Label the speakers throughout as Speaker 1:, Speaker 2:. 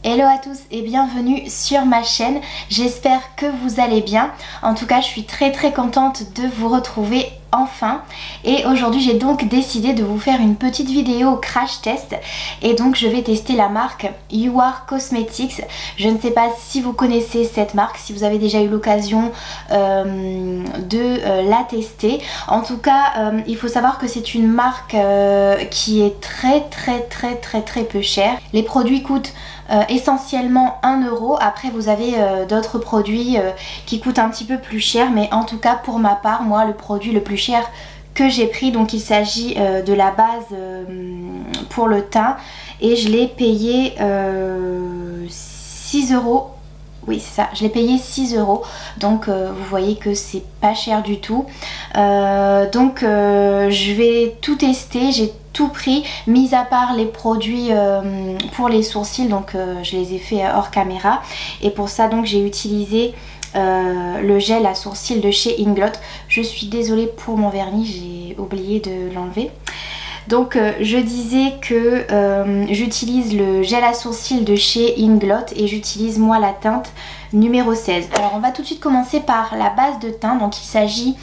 Speaker 1: Hello à tous et bienvenue sur ma chaîne, j'espère que vous allez bien. En tout cas je suis très contente de vous retrouver enfin. Et aujourd'hui j'ai donc décidé de vous faire une petite vidéo crash test. Et donc je vais tester la marque You Are Cosmetics. Je ne sais pas si vous connaissez cette marque, si vous avez déjà eu l'occasion de la tester. En tout cas il faut savoir que c'est une marque qui est très peu chère. Les produits coûtent essentiellement 1 euro. Après vous avez d'autres produits qui coûtent un petit peu plus cher, mais en tout cas pour ma part, moi le produit le plus cher que j'ai pris, donc il s'agit de la base pour le teint, et je l'ai payé 6 euros. Oui c'est ça, je l'ai payé 6 euros, donc vous voyez que c'est pas cher du tout. Je vais tout tester, j'ai tout pris, mis à part les produits pour les sourcils, donc je les ai fait hors caméra. Et pour ça donc j'ai utilisé le gel à sourcils de chez Inglot. Je suis désolée pour mon vernis, j'ai oublié de l'enlever. Donc je disais que j'utilise le gel à sourcils de chez Inglot et j'utilise moi la teinte numéro 16. Alors on va tout de suite commencer par la base de teint. Donc il s'agit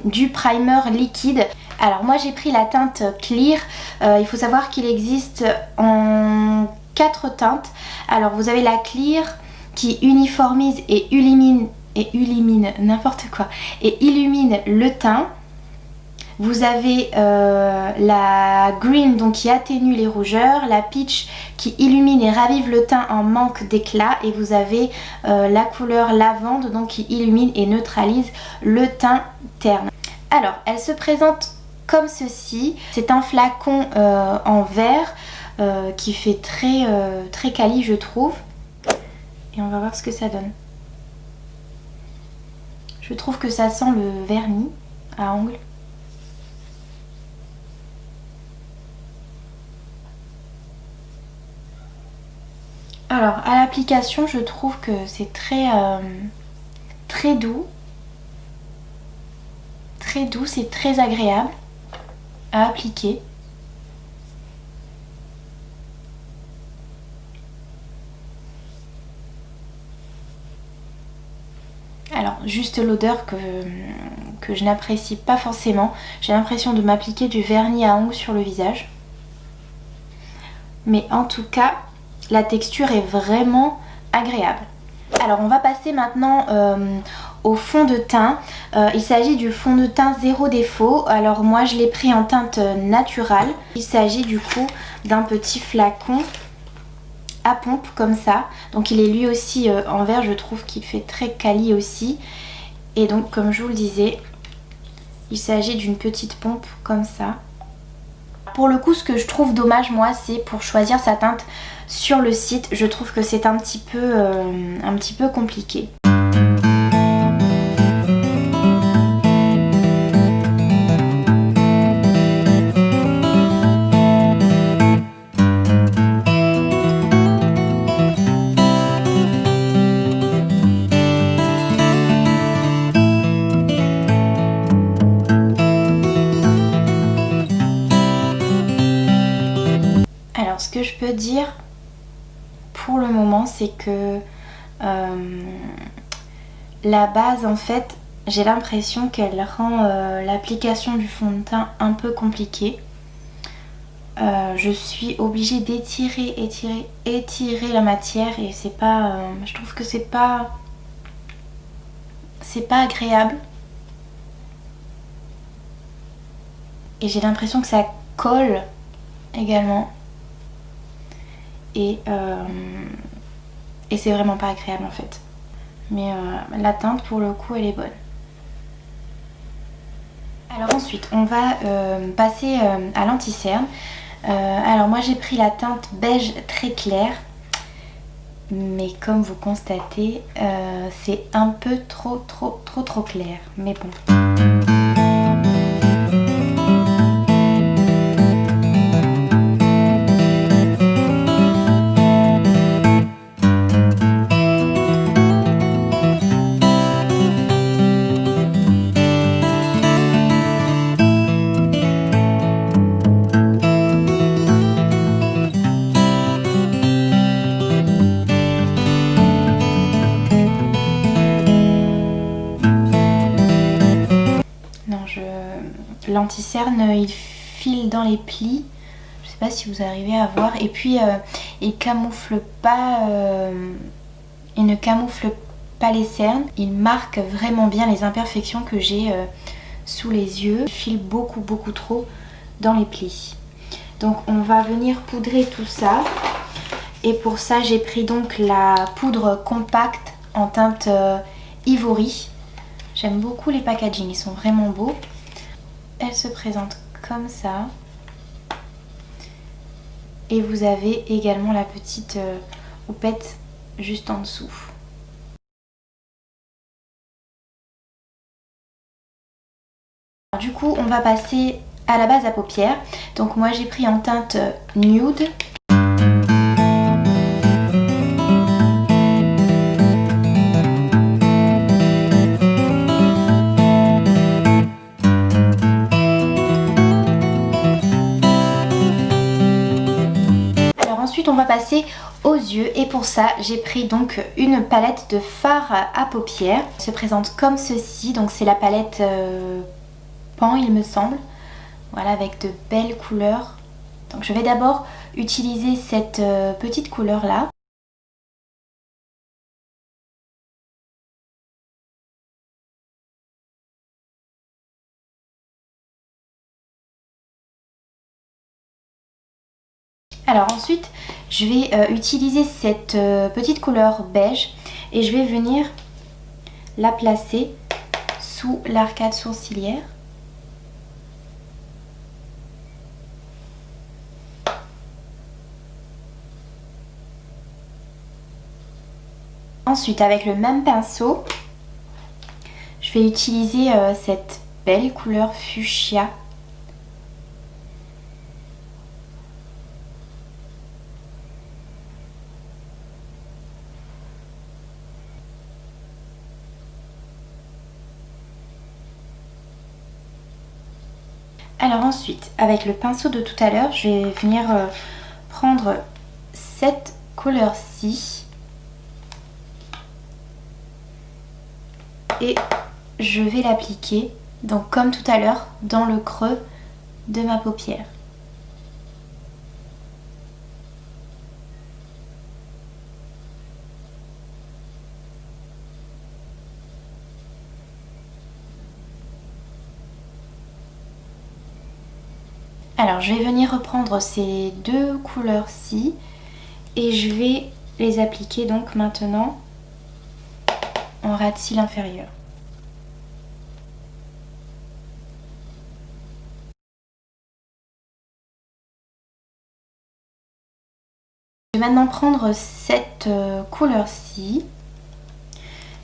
Speaker 1: du primer liquide. Alors moi j'ai pris la teinte Clear. Il faut savoir qu'il existe en 4 teintes. Alors vous avez la Clear qui uniformise et illumine n'importe quoi et illumine le teint. Vous avez la Green donc qui atténue les rougeurs, la Peach qui illumine et ravive le teint en manque d'éclat, et vous avez la couleur Lavande donc qui illumine et neutralise le teint terne. Alors elle se présente comme ceci, c'est un flacon en verre qui fait très quali je trouve, et on va voir ce que ça donne. Je trouve que ça sent le vernis à ongles. Alors à l'application je trouve que c'est très doux. Très doux, c'est très agréable à appliquer. Alors juste l'odeur que je n'apprécie pas forcément. J'ai l'impression de m'appliquer du vernis à ongles sur le visage. Mais en tout cas la texture est vraiment agréable. Alors on va passer maintenant au fond de teint. Il s'agit du fond de teint zéro défaut. Alors moi je l'ai pris en teinte naturelle. Il s'agit du coup d'un petit flacon à pompe comme ça. Donc il est lui aussi en verre, je trouve qu'il fait très quali aussi. Et donc comme je vous le disais, il s'agit d'une petite pompe comme ça. Pour le coup ce que je trouve dommage moi, c'est pour choisir sa teinte sur le site, je trouve que c'est un petit peu compliqué. Alors ce que je peux dire pour le moment, c'est que la base en fait, j'ai l'impression qu'elle rend l'application du fond de teint un peu compliquée. Je suis obligée d'étirer, étirer la matière, et c'est pas, je trouve que c'est pas agréable. Et j'ai l'impression que ça colle également. Et c'est vraiment pas agréable en fait. Mais la teinte pour le coup elle est bonne. Alors ensuite on va passer à l'anti-cerne. Alors moi j'ai pris la teinte beige très clair. Mais comme vous constatez c'est un peu trop clair. Mais bon. l'anti-cerne il file dans les plis. Je sais pas si vous arrivez à voir. Et puis il camoufle pas, il ne camoufle pas les cernes. Il marque vraiment bien les imperfections que j'ai sous les yeux. Il file beaucoup trop dans les plis. Donc on va venir poudrer tout ça. Et pour ça j'ai pris donc la poudre compacte en teinte ivory. J'aime beaucoup les packaging, ils sont vraiment beaux. Elle se présente comme ça. Et vous avez également la petite houppette juste en dessous. Du coup on va passer à la base à paupières. Donc moi j'ai pris en teinte nude. Ensuite on va passer aux yeux et pour ça j'ai pris donc une palette de fard à paupières. Elle se présente comme ceci, donc c'est la palette Pan il me semble. Voilà, avec de belles couleurs. Donc je vais d'abord utiliser cette petite couleur là. Alors ensuite je vais utiliser cette petite couleur beige et je vais venir la placer sous l'arcade sourcilière. Ensuite avec le même pinceau je vais utiliser cette belle couleur fuchsia. Alors ensuite, avec le pinceau de tout à l'heure, je vais venir prendre cette couleur-ci et je vais l'appliquer, donc comme tout à l'heure, dans le creux de ma paupière. Alors je vais venir reprendre ces deux couleurs-ci et je vais les appliquer donc maintenant en ras de cils inférieur. Je vais maintenant prendre cette couleur-ci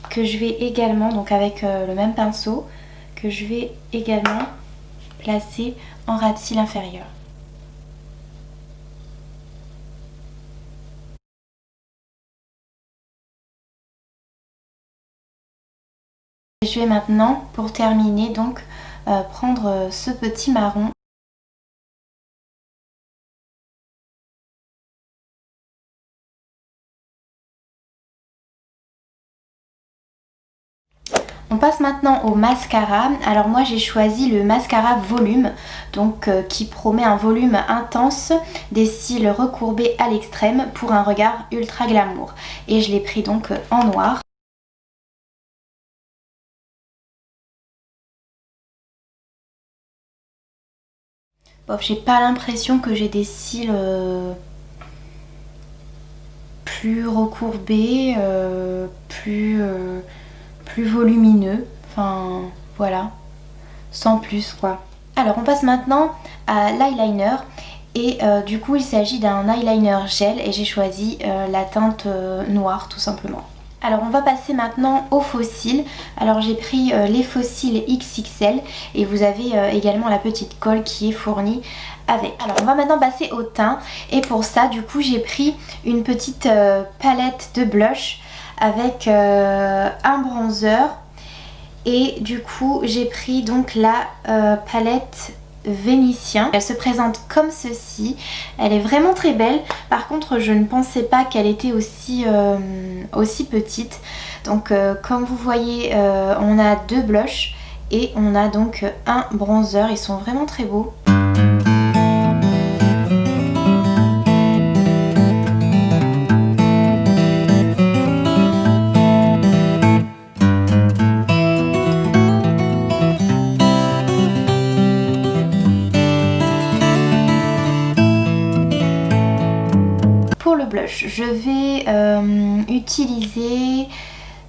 Speaker 1: que je vais également, donc avec le même pinceau, que je vais également placer en ras de cils inférieur. Je vais maintenant, pour terminer, donc prendre ce petit marron. On passe maintenant au mascara. Alors moi j'ai choisi le mascara volume, donc qui promet un volume intense, des cils recourbés à l'extrême pour un regard ultra glamour. Et je l'ai pris donc en noir. Bon, j'ai pas l'impression que j'ai des cils plus recourbés, plus volumineux, enfin voilà, sans plus quoi. Alors on passe maintenant à l'eyeliner et du coup il s'agit d'un eyeliner gel et j'ai choisi la teinte noire tout simplement. Alors on va passer maintenant aux faux cils. Alors j'ai pris les faux cils XXL et vous avez également la petite colle qui est fournie avec. Alors on va maintenant passer au teint et pour ça du coup j'ai pris une petite palette de blush avec un bronzer et du coup j'ai pris donc la palette Vénitien. Elle se présente comme ceci, elle est vraiment très belle, par contre je ne pensais pas qu'elle était aussi petite, donc comme vous voyez on a deux blushs Et on a donc un bronzer, ils sont vraiment très beaux. Pour le blush, je vais utiliser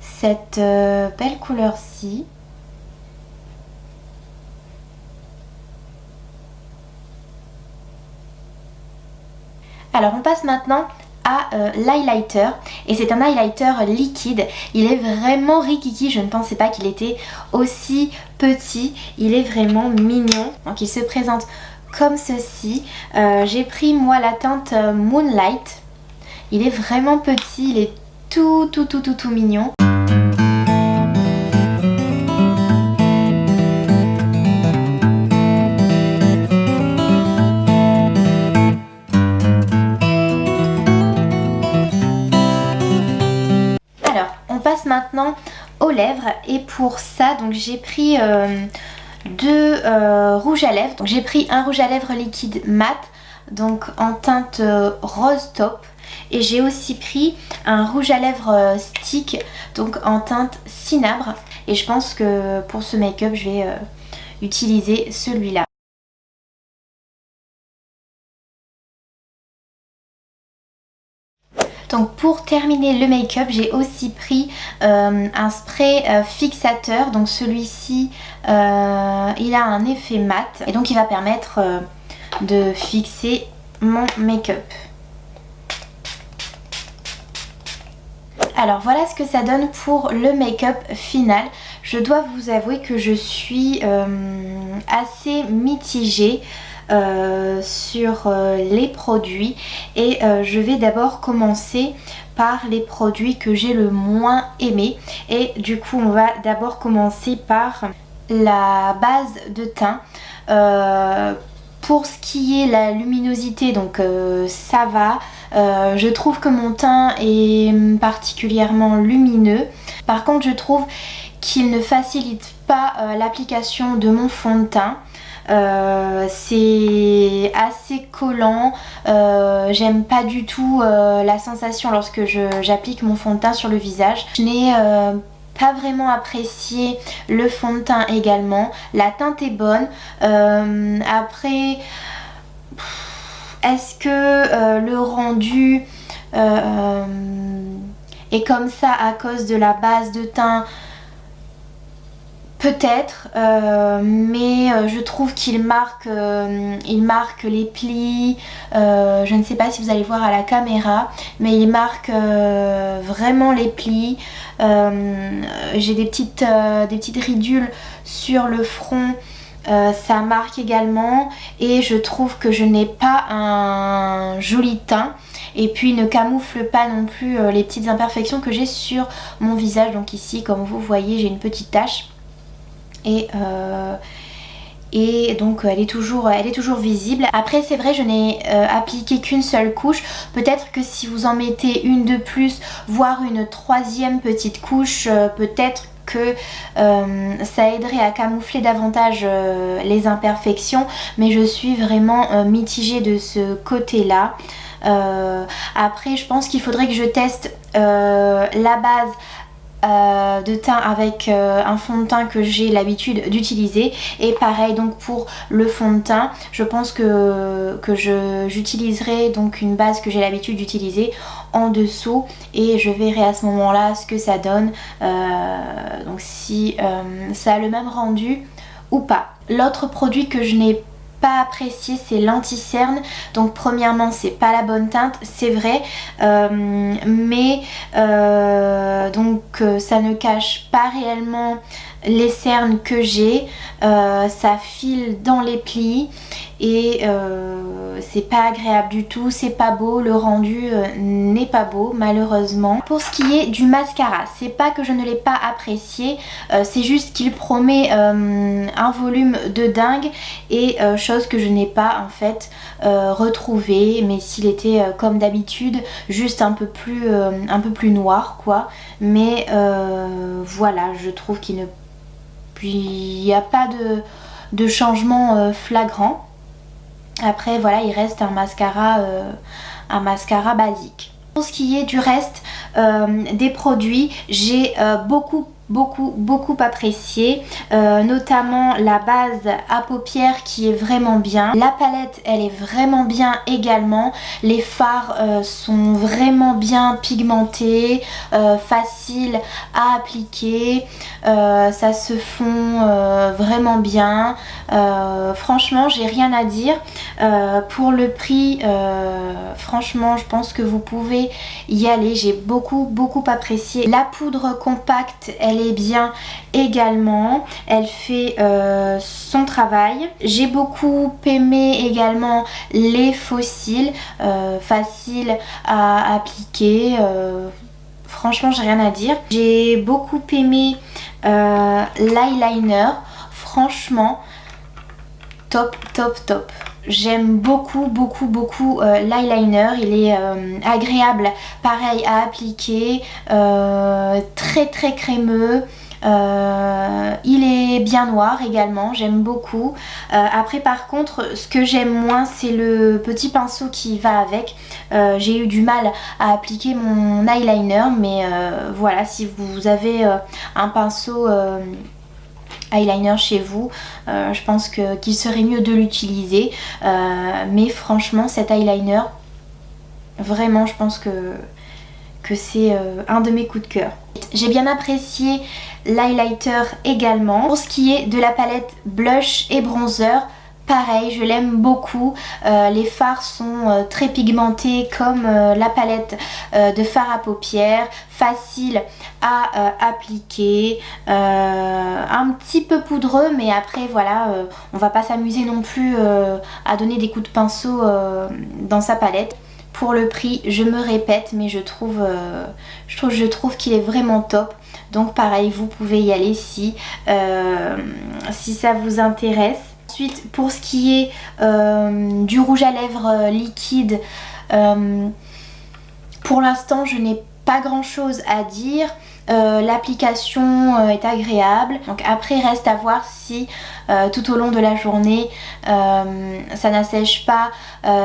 Speaker 1: cette belle couleur-ci. Alors on passe maintenant à l'highlighter, et c'est un highlighter liquide. Il est vraiment rikiki, je ne pensais pas qu'il était aussi petit. Il est vraiment mignon. Donc il se présente comme ceci. J'ai pris moi la teinte Moonlight. Il est vraiment petit, il est tout mignon. Alors, on passe maintenant aux lèvres, et pour ça, donc j'ai pris deux rouges à lèvres. Donc j'ai pris un rouge à lèvres liquide mat, donc en teinte rose taupe. Et j'ai aussi pris un rouge à lèvres stick, donc en teinte cinabre. Et je pense que pour ce make-up, je vais utiliser celui-là. Donc pour terminer le make-up, j'ai aussi pris un spray fixateur. Donc celui-ci, il a un effet mat. Et donc il va permettre de fixer mon make-up. Alors voilà ce que ça donne pour le make-up final. Je dois vous avouer que je suis assez mitigée sur les produits, et je vais d'abord commencer par les produits que j'ai le moins aimés. Et du coup on va d'abord commencer par la base de teint. Pour ce qui est la luminosité, donc ça va. Je trouve que mon teint est particulièrement lumineux. Par contre, je trouve qu'il ne facilite pas l'application de mon fond de teint. C'est assez collant. J'aime pas du tout la sensation lorsque j'applique mon fond de teint sur le visage. Je n'ai pas vraiment apprécié le fond de teint également. La teinte est bonne. Après, est-ce que le rendu est comme ça à cause de la base de teint? Peut-être, mais je trouve qu'il marque les plis. Je ne sais pas si vous allez voir à la caméra, mais il marque vraiment les plis. J'ai des petites ridules sur le front. Ça marque également, et je trouve que je n'ai pas un joli teint, et puis ne camoufle pas non plus les petites imperfections que j'ai sur mon visage. Donc ici, comme vous voyez, j'ai une petite tache, et donc elle est toujours visible. Après c'est vrai, je n'ai appliqué qu'une seule couche. Peut-être que si vous en mettez une de plus, voire une troisième petite couche, peut-être que ça aiderait à camoufler davantage les imperfections, mais je suis vraiment mitigée de ce côté là. Après je pense qu'il faudrait que je teste la base de teint avec un fond de teint que j'ai l'habitude d'utiliser, et pareil donc pour le fond de teint, je pense que j'utiliserai donc une base que j'ai l'habitude d'utiliser en dessous, et je verrai à ce moment là ce que ça donne, donc si ça a le même rendu ou pas. L'autre produit que je n'ai pas apprécié, c'est l'anti-cerne. Donc premièrement, c'est pas la bonne teinte, c'est vrai, mais donc ça ne cache pas réellement les cernes que j'ai. Ça file dans les plis, et c'est pas agréable du tout, c'est pas beau, le rendu n'est pas beau malheureusement. Pour ce qui est du mascara, c'est pas que je ne l'ai pas apprécié, c'est juste qu'il promet un volume de dingue, et chose que je n'ai pas en fait retrouvé, mais s'il était comme d'habitude juste un peu plus noir quoi. Mais voilà, je trouve qu'il ne Puis il n'y a pas de changement flagrant. Après voilà, il reste un mascara basique. Pour ce qui est du reste des produits, j'ai beaucoup apprécié, notamment la base à paupières qui est vraiment bien. La palette elle est vraiment bien également. Les fards sont vraiment bien pigmentés, faciles à appliquer, ça se fond vraiment bien. Franchement j'ai rien à dire. Pour le prix, franchement je pense que vous pouvez y aller. J'ai beaucoup apprécié. La poudre compacte elle est bien également, elle fait son travail. J'ai beaucoup aimé également les fossiles, faciles à appliquer. Franchement j'ai rien à dire. J'ai beaucoup aimé l'eyeliner, franchement top. J'aime beaucoup l'eyeliner, il est agréable pareil à appliquer, très crémeux. Il est bien noir également, j'aime beaucoup. Après par contre ce que j'aime moins c'est le petit pinceau qui va avec. J'ai eu du mal à appliquer mon eyeliner, mais voilà, si vous avez un pinceau eyeliner chez vous, je pense qu'il serait mieux de l'utiliser. Mais franchement cet eyeliner, vraiment je pense que c'est un de mes coups de cœur. J'ai bien apprécié l'highlighter également. Pour ce qui est de la palette blush et bronzer, pareil, je l'aime beaucoup. Les fards sont très pigmentés comme la palette de fard à paupières, facile à appliquer, un petit peu poudreux, mais après voilà, on va pas s'amuser non plus à donner des coups de pinceau dans sa palette. Pour le prix, je me répète, mais je trouve qu'il est vraiment top. Donc pareil, vous pouvez y aller si ça vous intéresse. Ensuite, pour ce qui est du rouge à lèvres liquide, pour l'instant je n'ai pas grand chose à dire. L'application est agréable. Donc après reste à voir si tout au long de la journée ça n'assèche pas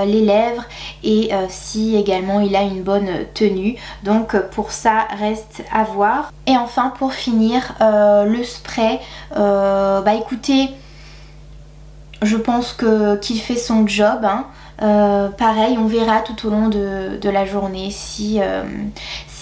Speaker 1: les lèvres et si également il a une bonne tenue. Donc pour ça reste à voir. Et enfin pour finir le spray, bah écoutez, je pense qu'il fait son job, hein. Pareil, on verra tout au long de la journée si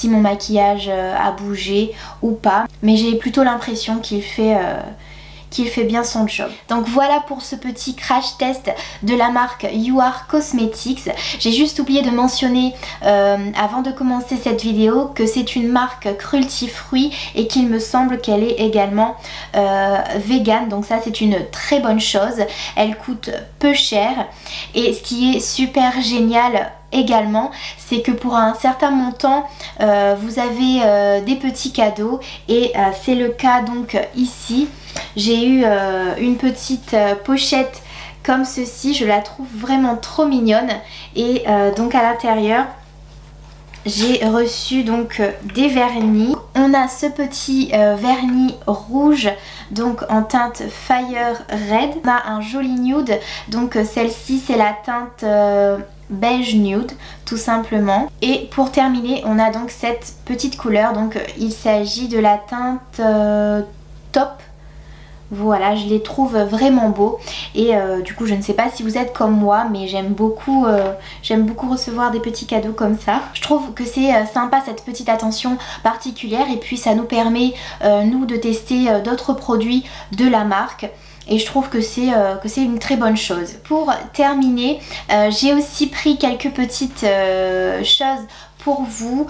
Speaker 1: mon maquillage a bougé ou pas. Mais j'ai plutôt l'impression qu'il fait bien son job. Donc voilà pour ce petit crash test de la marque You Are Cosmetics. J'ai juste oublié de mentionner avant de commencer cette vidéo que c'est une marque cruelty-free et qu'il me semble qu'elle est également vegan. Donc ça c'est une très bonne chose. Elle coûte peu cher et ce qui est super génial également, c'est que pour un certain montant vous avez des petits cadeaux et c'est le cas donc ici. J'ai eu une petite pochette comme ceci, je la trouve vraiment trop mignonne et donc à l'intérieur j'ai reçu donc des vernis. On a ce petit vernis rouge donc en teinte Fire Red. On a un joli nude, donc celle-ci c'est la teinte beige nude tout simplement. Et pour terminer on a donc cette petite couleur, donc il s'agit de la teinte Top. Voilà, je les trouve vraiment beaux et du coup je ne sais pas si vous êtes comme moi, mais j'aime beaucoup recevoir des petits cadeaux comme ça. Je trouve que c'est sympa cette petite attention particulière et puis ça nous permet nous de tester d'autres produits de la marque. Et je trouve que c'est une très bonne chose. Pour terminer, j'ai aussi pris quelques petites choses pour vous.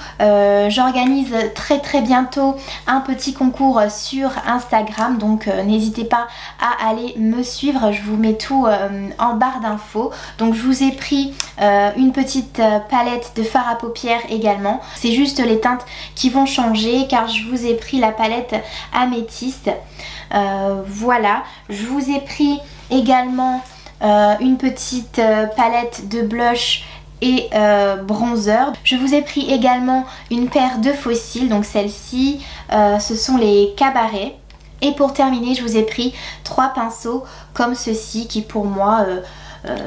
Speaker 1: J'organise très bientôt un petit concours sur Instagram, donc n'hésitez pas à aller me suivre, je vous mets tout en barre d'infos. Donc je vous ai pris une petite palette de fard à paupières également. C'est juste les teintes qui vont changer car je vous ai pris la palette améthyste. Voilà, je vous ai pris également une petite palette de blush et bronzer. Je vous ai pris également une paire de fossiles, donc celle-ci ce sont les cabarets. Et pour terminer, je vous ai pris 3 pinceaux comme ceci qui pour moi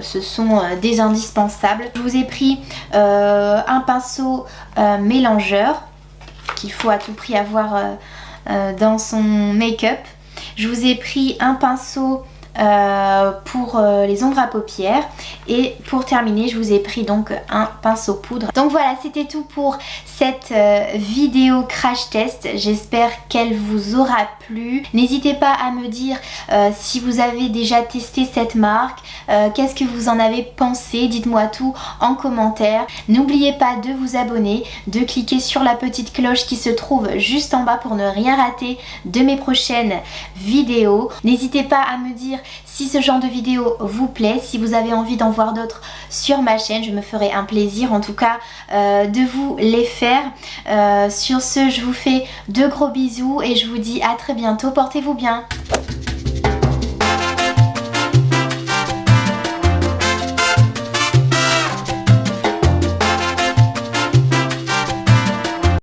Speaker 1: ce sont des indispensables. Je vous ai pris un pinceau mélangeur qu'il faut à tout prix avoir dans son make-up. Je vous ai pris un pinceau pour les ombres à paupières et pour terminer je vous ai pris donc un pinceau poudre. Donc voilà, c'était tout pour cette vidéo crash test. J'espère qu'elle vous aura plu. N'hésitez pas à me dire si vous avez déjà testé cette marque, qu'est-ce que vous en avez pensé, dites-moi tout en commentaire. N'oubliez pas de vous abonner, de cliquer sur la petite cloche qui se trouve juste en bas pour ne rien rater de mes prochaines vidéos. N'hésitez pas à me dire si ce genre de vidéo vous plaît, si vous avez envie d'en voir d'autres sur ma chaîne, je me ferai un plaisir en tout cas de vous les faire. Sur ce, je vous fais de gros bisous et je vous dis à très bientôt, portez-vous bien.